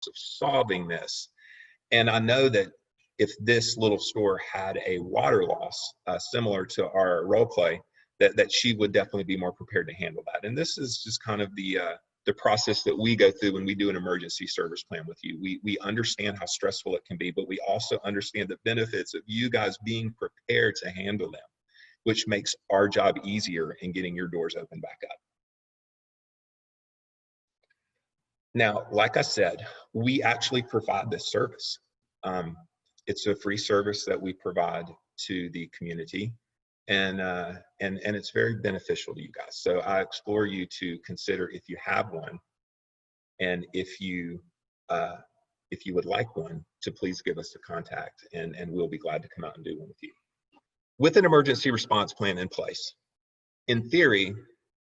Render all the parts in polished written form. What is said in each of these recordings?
of solving this. And I know that if this little store had a water loss similar to our role play, that she would definitely be more prepared to handle that. And this is just kind of the process that we go through when we do an emergency service plan with you. We understand how stressful it can be, but we also understand the benefits of you guys being prepared to handle them, which makes our job easier in getting your doors open back up. Now, like I said, we actually provide this service. It's a free service that we provide to the community, and it's very beneficial to you guys. So I explore you to consider if you have one, and if you would like one, to please give us a contact, and we'll be glad to come out and do one with you. With an emergency response plan in place, in theory,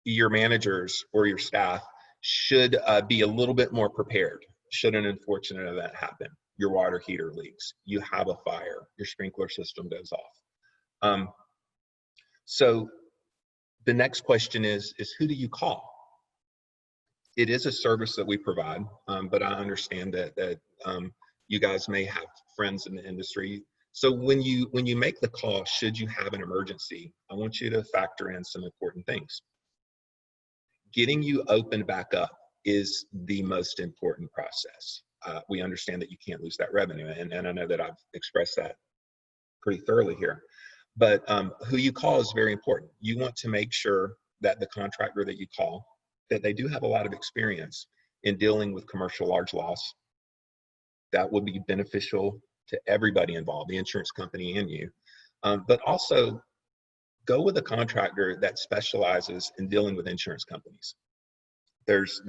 your managers or your staff should be a little bit more prepared should an unfortunate event happen. Your water heater leaks, you have a fire, your sprinkler system goes off. So the next question is who do you call? It is a service that we provide, but I understand that you guys may have friends in the industry. So when you make the call, should you have an emergency, I want you to factor in some important things. Getting you opened back up is the most important process. We understand that you can't lose that revenue, and I know that I've expressed that pretty thoroughly here. But who you call is very important. You want to make sure that the contractor that you call, that they do have a lot of experience in dealing with commercial large loss. That will be beneficial to everybody involved, the insurance company and you. But also, go with a contractor that specializes in dealing with insurance companies. There's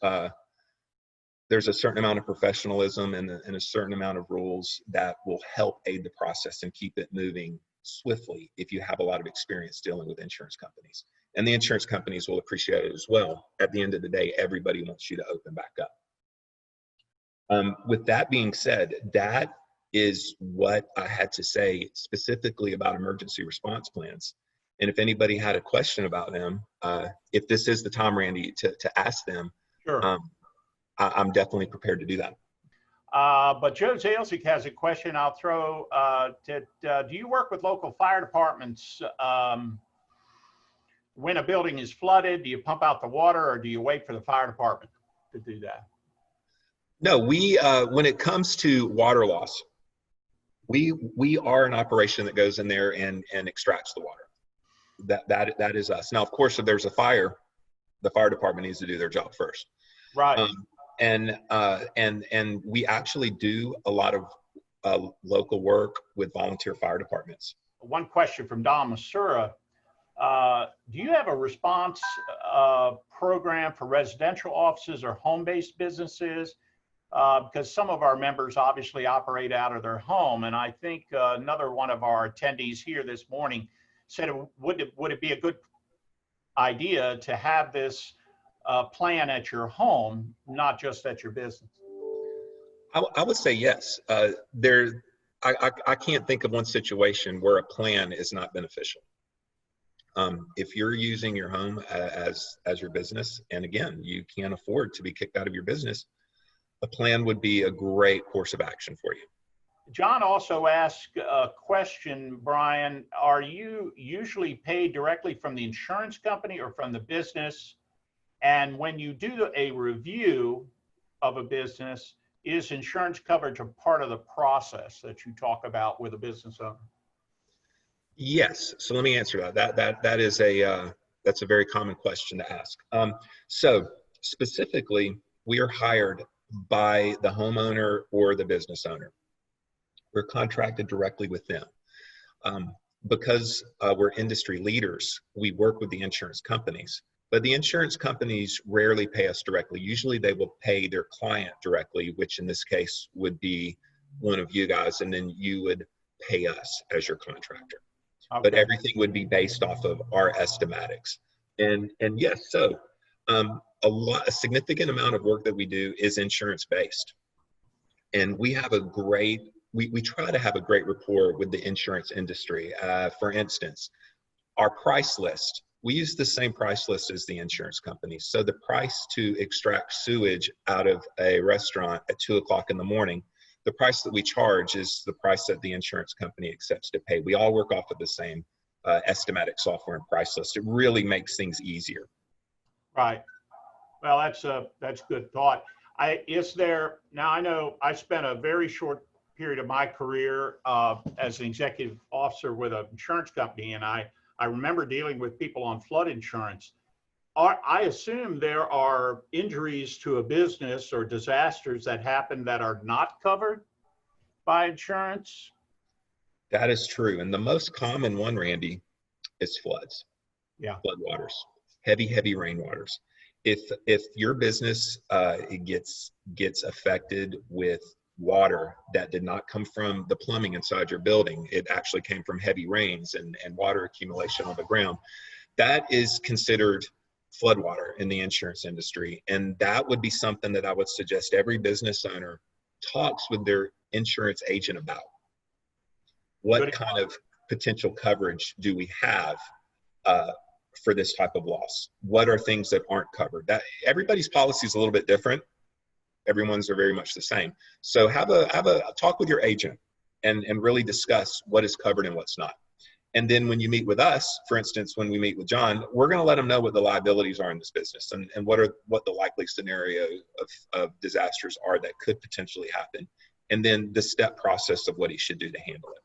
a certain amount of professionalism and a certain amount of rules that will help aid the process and keep it moving swiftly if you have a lot of experience dealing with insurance companies. And the insurance companies will appreciate it as well. At the end of the day, everybody wants you to open back up. With that being said, that is what I had to say specifically about emergency response plans. And if anybody had a question about them, if this is the time, Randy, to ask them, sure. I'm definitely prepared to do that. But Joe Zalzik has a question I'll throw. Do you work with local fire departments when a building is flooded? Do you pump out the water, or do you wait for the fire department to do that? No, when it comes to water loss, we are an operation that goes in there and extracts the water. That is us. Now, of course, if there's a fire, the fire department needs to do their job first. Right. And we actually do a lot of local work with volunteer fire departments. One question from Don Masura. Do you have a response program for residential offices or home-based businesses? Because some of our members obviously operate out of their home. And I think another one of our attendees here this morning said, would it be a good idea to have this plan at your home, not just at your business? I would say yes. I can't think of one situation where a plan is not beneficial. If you're using your home as your business, and again, you can't afford to be kicked out of your business, a plan would be a great course of action for you. John also asked a question, Brian, are you usually paid directly from the insurance company or from the business? And when you do a review of a business, is insurance coverage a part of the process that you talk about with a business owner? Yes. So let me answer that. That's a very common question to ask. So specifically, we are hired by the homeowner or the business owner. We're contracted directly with them. Because we're industry leaders, we work with the insurance companies, but the insurance companies rarely pay us directly. Usually they will pay their client directly, which in this case would be one of you guys, and then you would pay us as your contractor. Okay. But everything would be based off of our estimatics. And yes, so a significant amount of work that we do is insurance based. And we have we try to have a great rapport with the insurance industry. For instance, our price list we use the same price list as the insurance companies. So the price to extract sewage out of a restaurant at 2 o'clock in the morning, the price that we charge is the price that the insurance company accepts to pay. We all work off of the same estimatic software and price list. It really makes things easier. Right. Well, that's good thought. Now I know I spent a very short period of my career as an executive officer with an insurance company, and I remember dealing with people on flood insurance. I assume there are injuries to a business or disasters that happen that are not covered by insurance. That is true. And the most common one, Randy, is floods. Yeah. Floodwaters, heavy rainwaters. If your business gets affected with water that did not come from the plumbing inside your building, it actually came from heavy rains and water accumulation on the ground, that is considered floodwater in the insurance industry. And that would be something that I would suggest every business owner talks with their insurance agent about. What kind of potential coverage do we have for this type of loss? What are things that aren't covered? That everybody's policy is a little bit different. Everyone's are very much the same. So have a talk with your agent and really discuss what is covered and what's not. And then when you meet with us, for instance, when we meet with John, we're going to let him know what the liabilities are in this business and what the likely scenario of disasters are that could potentially happen. And then the step process of what he should do to handle it.